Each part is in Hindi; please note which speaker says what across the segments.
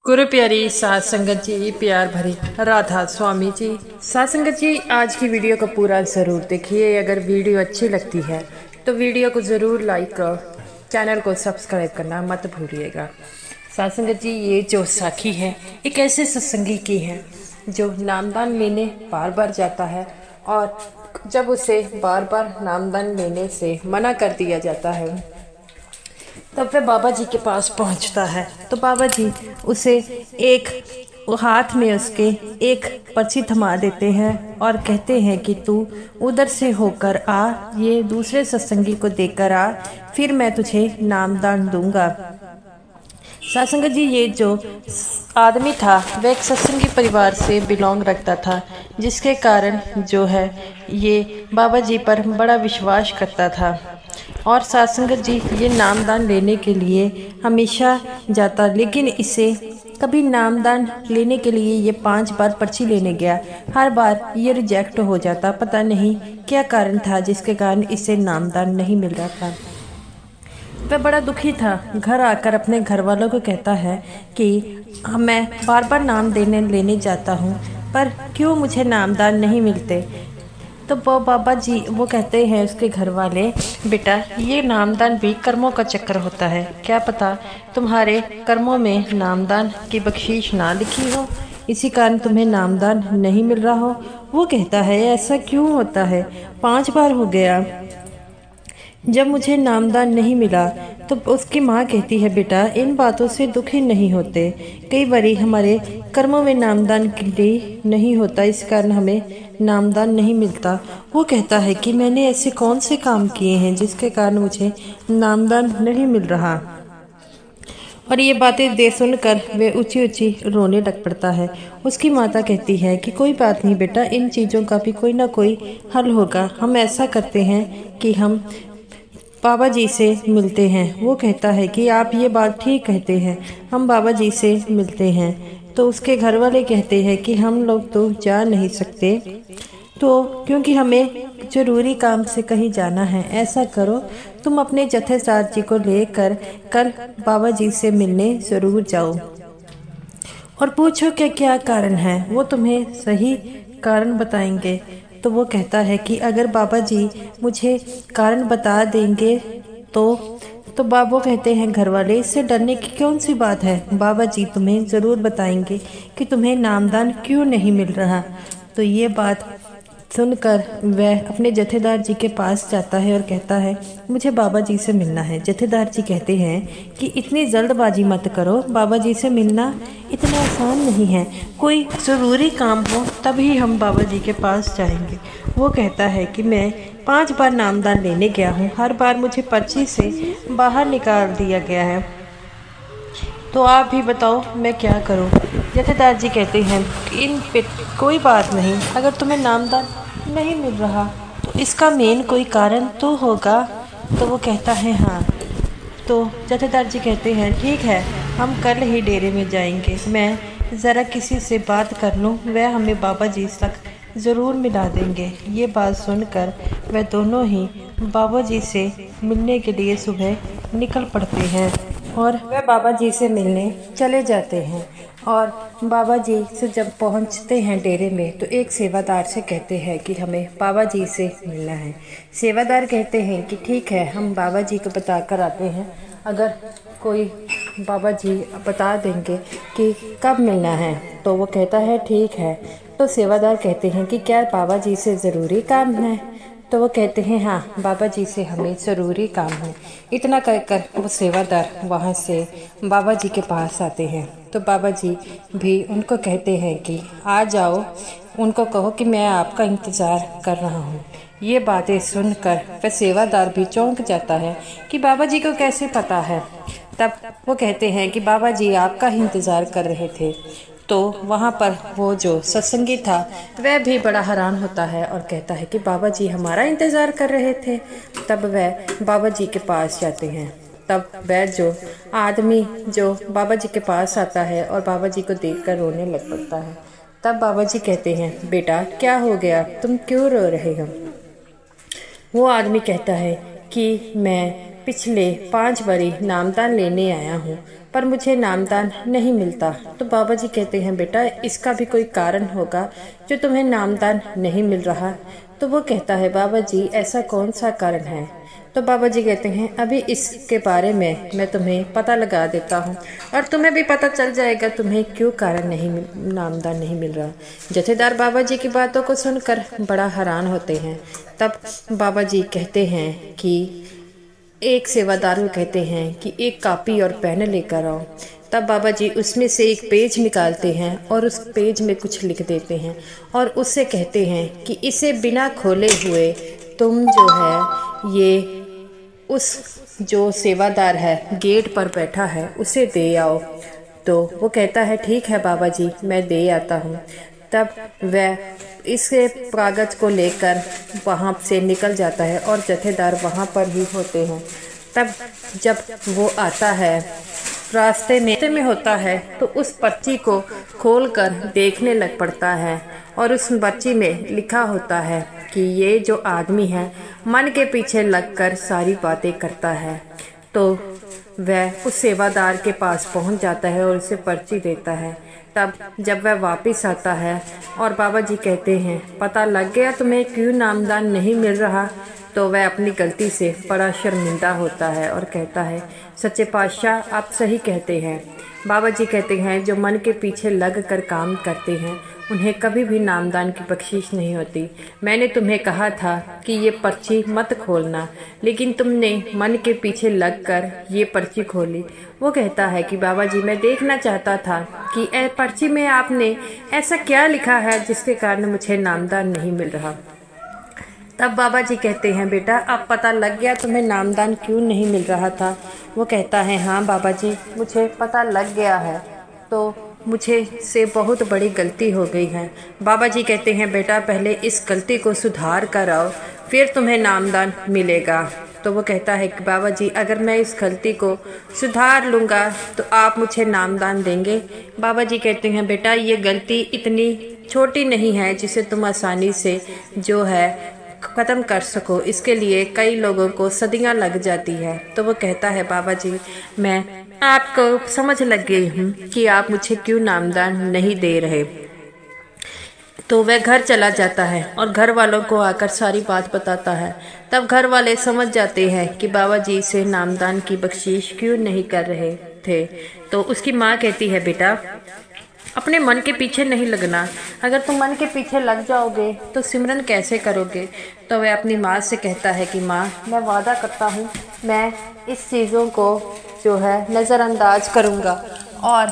Speaker 1: गुरु प्यारी सात संगत जी, प्यार भरी राधा स्वामी जी। सात संगत जी, आज की वीडियो को पूरा ज़रूर देखिए। अगर वीडियो अच्छी लगती है तो वीडियो को ज़रूर लाइक करो, चैनल को सब्सक्राइब करना मत भूलिएगा। सात संगत जी, ये जो साखी है एक ऐसे सत्संगी की है जो नामदान लेने बार बार जाता है, और जब उसे बार बार नामदान लेने से मना कर दिया जाता है तब वह बाबा जी के पास पहुंचता है। तो बाबा जी उसे एक हाथ में उसके एक पर्ची थमा देते हैं और कहते हैं कि तू उधर से होकर आ, ये दूसरे सत्संगी को देकर आ, फिर मैं तुझे नामदान दूंगा। सत्संग जी, ये जो आदमी था वह एक सत्संगी परिवार से बिलोंग रखता था, जिसके कारण जो है ये बाबा जी पर बड़ा विश्वास करता था। और सत्संग जी ये नामदान लेने के लिए हमेशा जाता, लेकिन इसे कभी नामदान लेने के लिए ये 5 बार पर्ची लेने गया, हर बार ये रिजेक्ट हो जाता। पता नहीं क्या कारण था जिसके कारण इसे नामदान नहीं मिल रहा था। वह बड़ा दुखी था। घर आकर अपने घर वालों को कहता है कि मैं बार बार नाम लेने जाता हूँ, पर क्यों मुझे नामदान नहीं मिलते। तो वो बाबा जी वो कहते हैं उसके घर वाले, बेटा ये नामदान भी कर्मों का चक्कर होता है, क्या पता तुम्हारे कर्मों में नामदान की बख्शीश ना लिखी हो, इसी कारण तुम्हें नामदान नहीं मिल रहा हो। वो कहता है ऐसा क्यों होता है, 5 बार हो गया जब मुझे नामदान नहीं मिला। तो उसकी माँ कहती है, बेटा इन बातों से दुखी नहीं होते, कई बारी हमारे कर्मों में नामदान नहीं होता, इस कारण हमें नामदान नहीं मिलता। वो कहता है कि मैंने ऐसे कौन से काम किए हैं जिसके कारण मुझे नामदान नहीं मिल रहा। और ये बातें दे सुनकर वे ऊंची ऊंची रोने लग पड़ता है। उसकी माता कहती है कि कोई बात नहीं बेटा, इन चीज़ों का भी कोई ना कोई हल होगा। हम ऐसा करते हैं कि हम बाबा जी से मिलते हैं। वो कहता है कि आप ये बात ठीक कहते हैं, हम बाबा जी से मिलते हैं। तो उसके घर वाले कहते हैं कि हम लोग तो जा नहीं सकते, तो क्योंकि हमें ज़रूरी काम से कहीं जाना है। ऐसा करो, तुम अपने जथेदार जी को लेकर कल बाबा जी से मिलने ज़रूर जाओ और पूछो कि क्या कारण है, वो तुम्हें सही कारण बताएंगे। तो वो कहता है कि अगर बाबा जी मुझे कारण बता देंगे तो बाबा कहते हैं घर वाले, इससे डरने की कौन सी बात है, बाबा जी तुम्हें ज़रूर बताएंगे कि तुम्हें नामदान क्यों नहीं मिल रहा। तो ये बात सुनकर वह अपने जथेदार जी के पास जाता है और कहता है मुझे बाबा जी से मिलना है। जथेदार जी कहते हैं कि इतनी जल्दबाजी मत करो, बाबा जी से मिलना इतना आसान नहीं है, कोई ज़रूरी काम हो तभी हम बाबा जी के पास जाएंगे। वो कहता है कि मैं 5 बार नामदान लेने गया हूँ, हर बार मुझे पर्ची से बाहर निकाल दिया गया है, तो आप भी बताओ मैं क्या करूं। जथेदार जी कहते हैं इन पे कोई बात नहीं, अगर तुम्हें नामदान नहीं मिल रहा तो इसका मेन कोई कारण तो होगा। तो वो कहता है हाँ। तो जथेदार जी कहते हैं ठीक है, हम कल ही डेरे में जाएंगे, मैं ज़रा किसी से बात कर लूँ, वह हमें बाबा जी तक ज़रूर मिला देंगे। ये बात सुनकर वह दोनों ही बाबा जी से मिलने के लिए सुबह निकल पड़ते हैं और वह बाबा जी से मिलने चले जाते हैं। और बाबा जी से जब पहुंचते हैं डेरे में तो एक सेवादार से कहते हैं कि हमें बाबा जी से मिलना है। सेवादार कहते हैं कि ठीक है, हम बाबा जी को बता कर आते हैं, अगर कोई बाबा जी बता देंगे कि कब मिलना है। तो वो कहता है ठीक है। तो सेवादार कहते हैं कि क्या बाबा जी से ज़रूरी काम है। तो वो कहते हैं हाँ, बाबा जी से हमें ज़रूरी काम है। इतना कहकर वो सेवादार वहाँ से बाबा जी के पास आते हैं। तो बाबा जी भी उनको कहते हैं कि आ जाओ, उनको कहो कि मैं आपका इंतज़ार कर रहा हूँ। ये बातें सुनकर वह सेवादार भी चौंक जाता है कि बाबा जी को कैसे पता है। तब वो कहते हैं कि बाबा जी आपका ही इंतज़ार कर रहे थे। तो वहाँ पर वो जो सत्संगी था वह भी बड़ा हैरान होता है और कहता है कि बाबा जी हमारा इंतज़ार कर रहे थे। तब वह बाबा जी के पास जाते हैं। तब वह जो आदमी जो बाबा जी के पास आता है और बाबा जी को देखकर रोने लग पड़ता है। तब बाबा जी कहते हैं बेटा क्या हो गया, तुम क्यों रो रहे हो। वो आदमी कहता है कि मैं पिछले 5 बरी नामदान लेने आया हूँ, पर मुझे नामदान नहीं मिलता। तो बाबा जी कहते हैं बेटा इसका भी कोई कारण होगा जो तुम्हें नामदान नहीं मिल रहा। तो वो कहता है बाबा जी ऐसा कौन सा कारण है। तो बाबा जी कहते हैं अभी इसके बारे में मैं तुम्हें पता लगा देता हूँ और तुम्हें भी पता चल जाएगा तुम्हें क्यों कारण नामदान नहीं मिल रहा। जथेदार बाबा जी की बातों को सुनकर बड़ा हैरान होते हैं। तब बाबा जी कहते हैं कि एक सेवादार को कहते हैं कि एक कॉपी और पेन लेकर आओ। तब बाबा जी उसमें से एक पेज निकालते हैं और उस पेज में कुछ लिख देते हैं और उससे कहते हैं कि इसे बिना खोले हुए तुम जो है ये उस जो सेवादार है गेट पर बैठा है उसे दे आओ। तो वो कहता है ठीक है बाबा जी मैं दे आता हूँ। तब वह इसके कागज को लेकर वहाँ से निकल जाता है और जथेदार वहाँ पर ही होते हैं। तब जब वो आता है रास्ते में होता है तो उस पर्ची को खोलकर देखने लग पड़ता है और उस पर्ची में लिखा होता है कि ये जो आदमी है मन के पीछे लगकर सारी बातें करता है। तो वह उस सेवादार के पास पहुंच जाता है और उसे पर्ची देता है। तब जब वह वापस आता है और बाबा जी कहते हैं पता लग गया तुम्हें क्यों नामदान नहीं मिल रहा। तो वह अपनी गलती से बड़ा शर्मिंदा होता है और कहता है सच्चे पातशाह आप सही कहते हैं। बाबा जी कहते हैं जो मन के पीछे लग कर काम करते हैं उन्हें कभी भी नामदान की बख्शीश नहीं होती। मैंने तुम्हें कहा था कि ये पर्ची मत खोलना, लेकिन तुमने मन के पीछे लगकर ये पर्ची खोली। वो कहता है कि बाबा जी मैं देखना चाहता था कि पर्ची में आपने ऐसा क्या लिखा है जिसके कारण मुझे नामदान नहीं मिल रहा। तब बाबा जी कहते हैं बेटा अब पता लग गया तुम्हें नामदान क्यों नहीं मिल रहा था। वो कहता है हाँ बाबा जी मुझे पता लग गया है, तो मुझे से बहुत बड़ी गलती हो गई है। बाबा जी कहते हैं बेटा पहले इस गलती को सुधार कर आओ फिर तुम्हें नामदान मिलेगा। तो वो कहता है कि बाबा जी अगर मैं इस गलती को सुधार लूँगा तो आप मुझे नामदान देंगे। बाबा जी कहते हैं बेटा ये गलती इतनी छोटी नहीं है जिसे तुम आसानी से जो है ख़त्म कर सको, इसके लिए कई लोगों को सदियां लग जाती है। तो वो कहता है बाबा जी मैं आपको समझ लग गई हूँ कि आप मुझे क्यों नामदान नहीं दे रहे। तो वह घर चला जाता है और घर वालों को आकर सारी बात बताता है। तब घर वाले समझ जाते हैं कि बाबा जी से नामदान की बख्शीश क्यों नहीं कर रहे थे। तो उसकी माँ कहती है बेटा अपने मन के पीछे नहीं लगना, अगर तुम मन के पीछे लग जाओगे तो सिमरन कैसे करोगे। तो वह अपनी माँ से कहता है कि माँ मैं वादा करता हूँ मैं इस चीज़ों को जो है नज़रअंदाज करूँगा और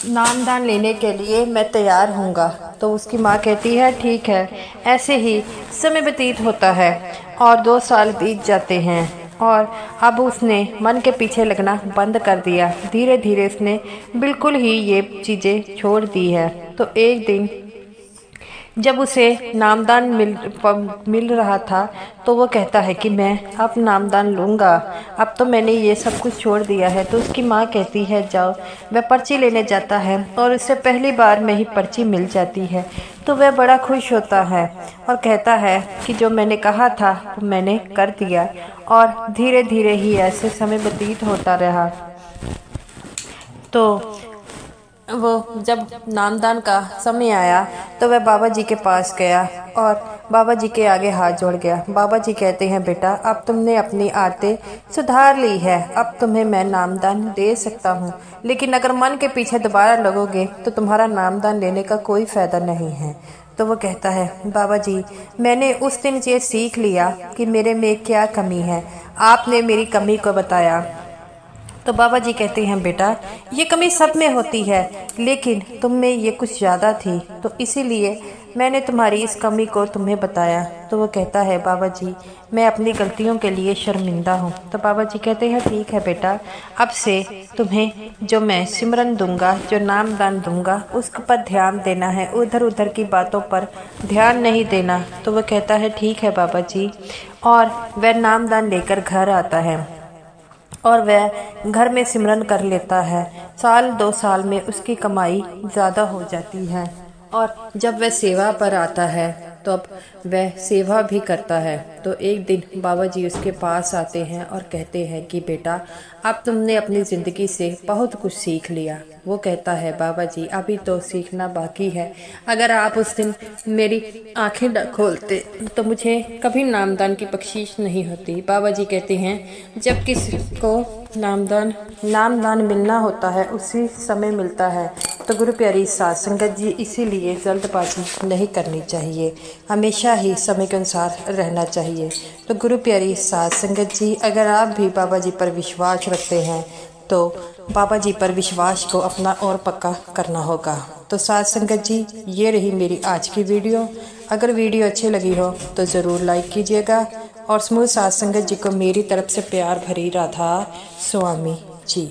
Speaker 1: नामदान लेने के लिए मैं तैयार हूँगा। तो उसकी माँ कहती है ठीक है। ऐसे ही समय व्यतीत होता है और 2 साल बीत जाते हैं और अब उसने मन के पीछे लगना बंद कर दिया। धीरे धीरे उसने बिल्कुल ही ये चीज़ें छोड़ दी है। तो एक दिन जब उसे नामदान मिल रहा था तो वो कहता है कि मैं अब नामदान लूँगा, अब तो मैंने ये सब कुछ छोड़ दिया है। तो उसकी माँ कहती है जाओ। वह पर्ची लेने जाता है और उसे पहली बार में ही पर्ची मिल जाती है। तो वह बड़ा खुश होता है और कहता है कि जो मैंने कहा था वो मैंने कर दिया। और धीरे धीरे ही ऐसे समय व्यतीत होता रहा। तो वो जब नामदान का समय आया तो वह बाबा जी के पास गया और बाबा जी के आगे हाथ जोड़ गया। बाबा जी कहते हैं बेटा अब तुमने अपनी आदतें सुधार ली है, अब तुम्हें मैं नामदान दे सकता हूँ, लेकिन अगर मन के पीछे दोबारा लगोगे तो तुम्हारा नामदान लेने का कोई फ़ायदा नहीं है। तो वो कहता है बाबा जी मैंने उस दिन ये सीख लिया कि मेरे में क्या कमी है, आपने मेरी कमी को बताया। तो बाबा जी कहते हैं बेटा ये कमी सब में होती है, लेकिन तुम में ये कुछ ज़्यादा थी, तो इसीलिए मैंने तुम्हारी इस कमी को तुम्हें बताया। तो वो कहता है बाबा जी मैं अपनी गलतियों के लिए शर्मिंदा हूँ। तो बाबा जी कहते हैं ठीक है बेटा, अब से तुम्हें जो मैं सिमरन दूंगा, जो नामदान दूंगा, उस पर ध्यान देना है, उधर उधर की बातों पर ध्यान नहीं देना। तो वो कहता है ठीक है बाबा जी, और वह नामदान लेकर घर आता है और वह घर में सिमरन कर लेता है। 1-2 साल में उसकी कमाई ज़्यादा हो जाती है और जब वह सेवा पर आता है तो अब वह सेवा भी करता है। तो एक दिन बाबा जी उसके पास आते हैं और कहते हैं कि बेटा, अब तुमने अपनी ज़िंदगी से बहुत कुछ सीख लिया। वो कहता है, बाबा जी अभी तो सीखना बाकी है। अगर आप उस दिन मेरी आंखें न खोलते तो मुझे कभी नामदान की बख्शीश नहीं होती। बाबा जी कहते हैं, जब किसी को नामदान मिलना होता है उसी समय मिलता है। तो गुरु प्यारी साध संगत जी, इसीलिए जल्दबाजी नहीं करनी चाहिए, हमेशा ही समय के अनुसार रहना चाहिए। तो गुरु प्यारी साध संगत जी, अगर आप भी बाबा जी पर विश्वास रखते हैं तो बाबा जी पर विश्वास को अपना और पक्का करना होगा। तो साध संगत जी, ये रही मेरी आज की वीडियो। अगर वीडियो अच्छी लगी हो तो ज़रूर लाइक कीजिएगा और समूह साध संगत जी को मेरी तरफ से प्यार भरी राधा स्वामी जी।